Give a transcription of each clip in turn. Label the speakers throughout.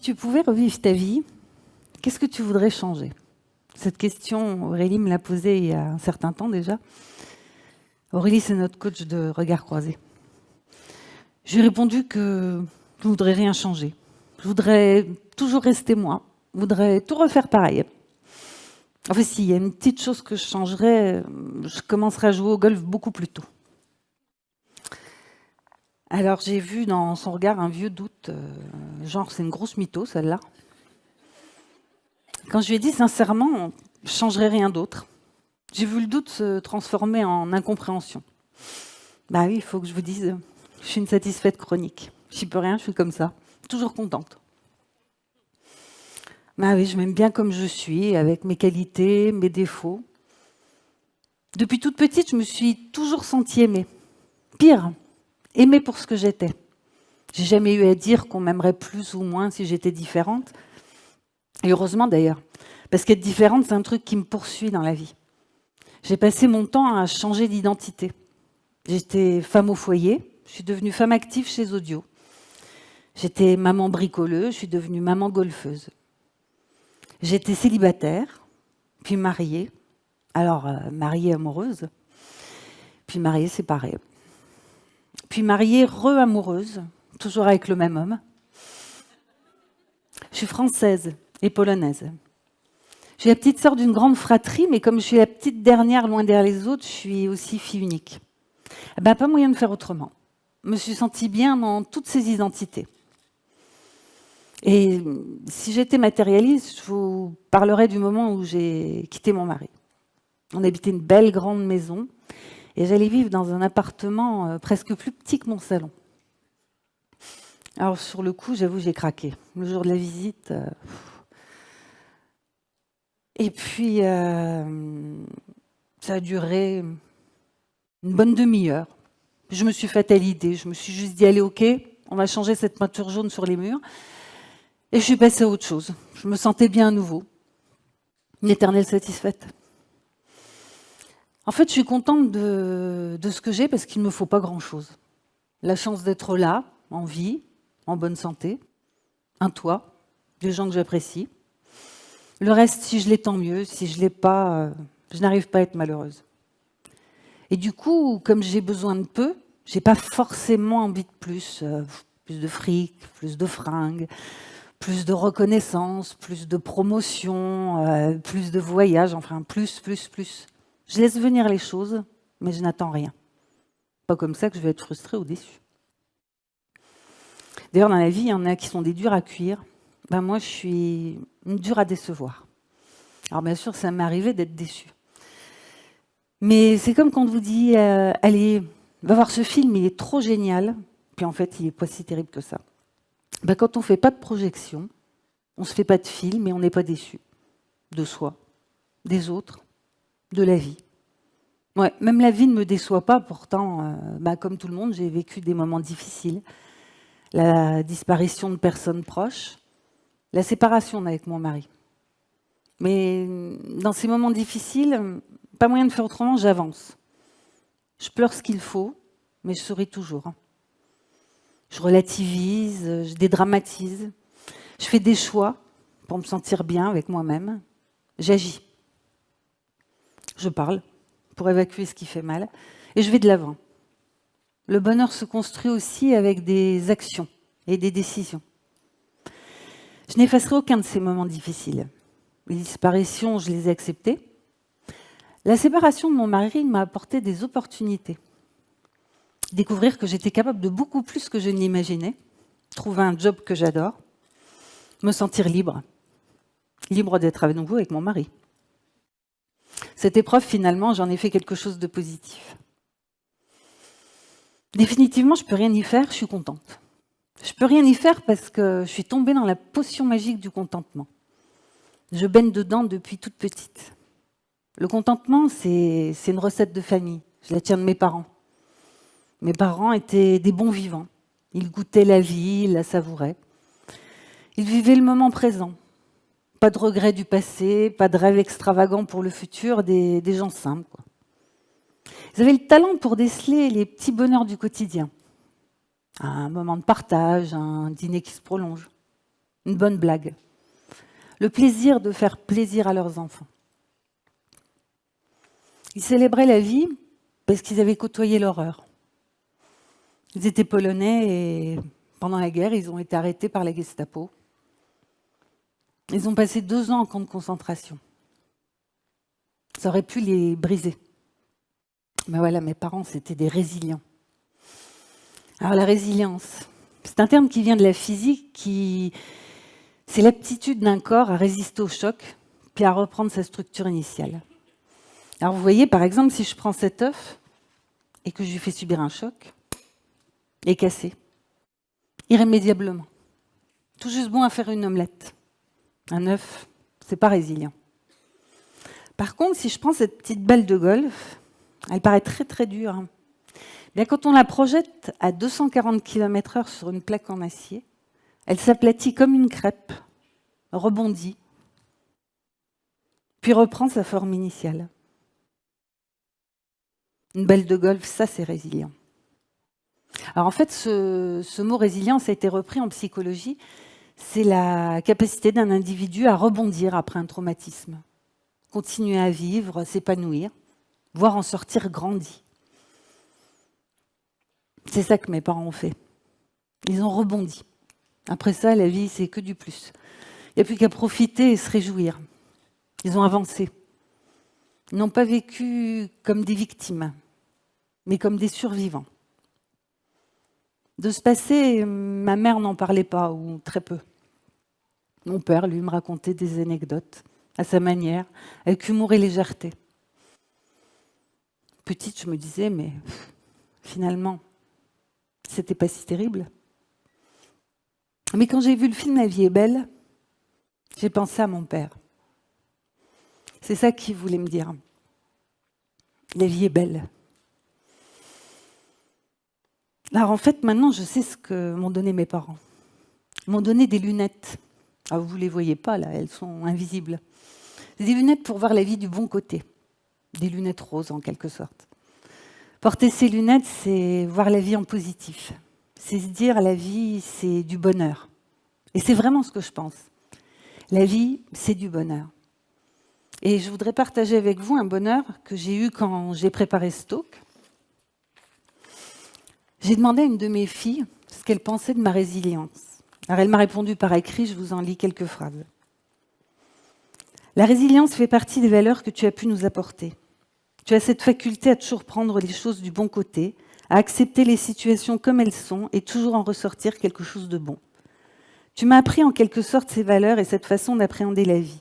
Speaker 1: tu pouvais revivre ta vie, qu'est-ce que tu voudrais changer? Cette question, Aurélie me l'a posée il y a un certain temps déjà. Aurélie, c'est notre coach de regard croisé. Je lui ai répondu que je ne voudrais rien changer. Je voudrais toujours rester moi. Je voudrais tout refaire pareil. En fait, s'il y a une petite chose que je changerais, je commencerais à jouer au golf beaucoup plus tôt. Alors, j'ai vu dans son regard un vieux doute, genre c'est une grosse mytho, celle-là. Quand je lui ai dit sincèrement, je ne changerais rien d'autre, j'ai vu le doute se transformer en incompréhension. Bah oui, il faut que je vous dise, je suis une satisfaite chronique. J'y peux rien, je suis comme ça, toujours contente. Bah oui, je m'aime bien comme je suis, avec mes qualités, mes défauts. Depuis toute petite, je me suis toujours sentie aimée. Pire, aimée pour ce que j'étais. J'ai jamais eu à dire qu'on m'aimerait plus ou moins si j'étais différente. Et heureusement d'ailleurs, parce qu'être différente, c'est un truc qui me poursuit dans la vie. J'ai passé mon temps à changer d'identité. J'étais femme au foyer, je suis devenue femme active chez Audio. J'étais maman bricoleuse, je suis devenue maman golfeuse. J'étais célibataire, puis mariée. Alors, mariée amoureuse, puis mariée séparée. Puis mariée re-amoureuse, toujours avec le même homme. Je suis française et polonaise. Je suis la petite sœur d'une grande fratrie, mais comme je suis la petite dernière loin derrière les autres, je suis aussi fille unique. Ben, pas moyen de faire autrement. Je me suis sentie bien dans toutes ces identités. Et si j'étais matérialiste, je vous parlerais du moment où j'ai quitté mon mari. On habitait une belle grande maison et j'allais vivre dans un appartement presque plus petit que mon salon. Alors sur le coup, j'avoue, j'ai craqué. Le jour de la visite. Et puis, ça a duré une bonne demi-heure. Je me suis faite à l'idée. Je me suis juste dit, allez, ok, on va changer cette peinture jaune sur les murs. Et je suis passée à autre chose. Je me sentais bien à nouveau. Une éternelle satisfaite. En fait, je suis contente de ce que j'ai parce qu'il ne me faut pas grand-chose. La chance d'être là, en vie, en bonne santé, un toit, des gens que j'apprécie. Le reste, si je l'ai, tant mieux. Si je ne l'ai pas, je n'arrive pas à être malheureuse. Et du coup, comme j'ai besoin de peu, je n'ai pas forcément envie de plus. Plus de fric, plus de fringues, plus de reconnaissance, plus de promotion, plus de voyages, enfin plus. Je laisse venir les choses, mais je n'attends rien. Pas comme ça que je vais être frustrée ou déçue. D'ailleurs, dans la vie, il y en a qui sont des durs à cuire. Ben moi, je suis une dure à décevoir. Alors bien sûr, ça m'est arrivé d'être déçue. Mais c'est comme quand on vous dit, allez, va voir ce film, il est trop génial. Puis en fait, il n'est pas si terrible que ça. Ben, quand on ne fait pas de projection, on ne se fait pas de film et on n'est pas déçu de soi, des autres, de la vie. Ouais, même la vie ne me déçoit pas, pourtant, comme tout le monde, j'ai vécu des moments difficiles. La disparition de personnes proches, la séparation avec mon mari. Mais dans ces moments difficiles, pas moyen de faire autrement, j'avance. Je pleure ce qu'il faut, mais je souris toujours. Je relativise, je dédramatise. Je fais des choix pour me sentir bien avec moi-même. J'agis. Je parle pour évacuer ce qui fait mal. Et je vais de l'avant. Le bonheur se construit aussi avec des actions et des décisions. Je n'effacerai aucun de ces moments difficiles. Les disparitions, je les ai acceptées. La séparation de mon mari m'a apporté des opportunités. Découvrir que j'étais capable de beaucoup plus que je ne l'imaginais. Trouver un job que j'adore. Me sentir libre. Libre d'être à nouveau avec mon mari. Cette épreuve, finalement, j'en ai fait quelque chose de positif. Définitivement, je ne peux rien y faire, je suis contente. Je ne peux rien y faire parce que je suis tombée dans la potion magique du contentement. Je baigne dedans depuis toute petite. Le contentement, c'est une recette de famille. Je la tiens de mes parents. Mes parents étaient des bons vivants. Ils goûtaient la vie, ils la savouraient. Ils vivaient le moment présent. Pas de regrets du passé, pas de rêves extravagants pour le futur, des gens simples, quoi. Ils avaient le talent pour déceler les petits bonheurs du quotidien. Un moment de partage, un dîner qui se prolonge. une bonne blague, le plaisir de faire plaisir à leurs enfants. Ils célébraient la vie parce qu'ils avaient côtoyé l'horreur. Ils étaient polonais et pendant la guerre, ils ont été arrêtés par la Gestapo. Ils ont passé 2 ans en camp de concentration. Ça aurait pu les briser. Mais voilà, mes parents, c'était des résilients. Alors la résilience, c'est un terme qui vient de la physique, c'est l'aptitude d'un corps à résister au choc, puis à reprendre sa structure initiale. Alors vous voyez, par exemple, si je prends cet œuf et que je lui fais subir un choc, il est cassé, irrémédiablement. Tout juste bon à faire une omelette. Un œuf, c'est pas résilient. Par contre, si je prends cette petite balle de golf, elle paraît très très dure. Bien, quand on la projette à 240 km/h sur une plaque en acier, elle s'aplatit comme une crêpe, rebondit, puis reprend sa forme initiale. Une balle de golf, ça c'est résilient. Alors en fait, ce mot résilience a été repris en psychologie. C'est la capacité d'un individu à rebondir après un traumatisme, continuer à vivre, s'épanouir, voire en sortir grandi. C'est ça que mes parents ont fait. Ils ont rebondi. Après ça, la vie, c'est que du plus. Il n'y a plus qu'à profiter et se réjouir. Ils ont avancé. Ils n'ont pas vécu comme des victimes, mais comme des survivants. De ce passé, ma mère n'en parlait pas, ou très peu. Mon père, lui, me racontait des anecdotes, à sa manière, avec humour et légèreté. Petite, je me disais, mais finalement, c'était pas si terrible. Mais quand j'ai vu le film La vie est belle, j'ai pensé à mon père. C'est ça qu'il voulait me dire. La vie est belle. Alors en fait, maintenant, je sais ce que m'ont donné mes parents. Ils m'ont donné des lunettes. Ah, vous ne les voyez pas, là, elles sont invisibles. C'est des lunettes pour voir la vie du bon côté. Des lunettes roses, en quelque sorte. Porter ces lunettes, c'est voir la vie en positif. C'est se dire, la vie, c'est du bonheur. Et c'est vraiment ce que je pense. La vie, c'est du bonheur. Et je voudrais partager avec vous un bonheur que j'ai eu quand j'ai préparé ce talk. J'ai demandé à une de mes filles ce qu'elle pensait de ma résilience. Alors elle m'a répondu par écrit, je vous en lis quelques phrases. La résilience fait partie des valeurs que tu as pu nous apporter. Tu as cette faculté à toujours prendre les choses du bon côté, à accepter les situations comme elles sont et toujours en ressortir quelque chose de bon. Tu m'as appris en quelque sorte ces valeurs et cette façon d'appréhender la vie.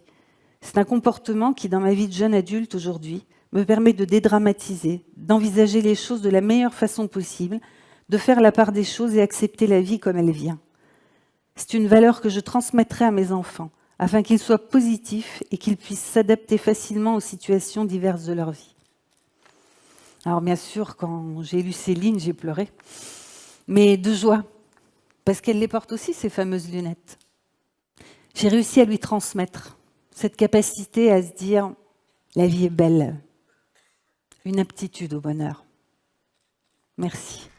Speaker 1: C'est un comportement qui, dans ma vie de jeune adulte aujourd'hui, me permet de dédramatiser, d'envisager les choses de la meilleure façon possible, de faire la part des choses et accepter la vie comme elle vient. C'est une valeur que je transmettrai à mes enfants, afin qu'ils soient positifs et qu'ils puissent s'adapter facilement aux situations diverses de leur vie. Alors bien sûr, quand j'ai lu ces lignes, j'ai pleuré, mais de joie, parce qu'elle les porte aussi, ces fameuses lunettes. J'ai réussi à lui transmettre cette capacité à se dire « la vie est belle », une aptitude au bonheur. Merci.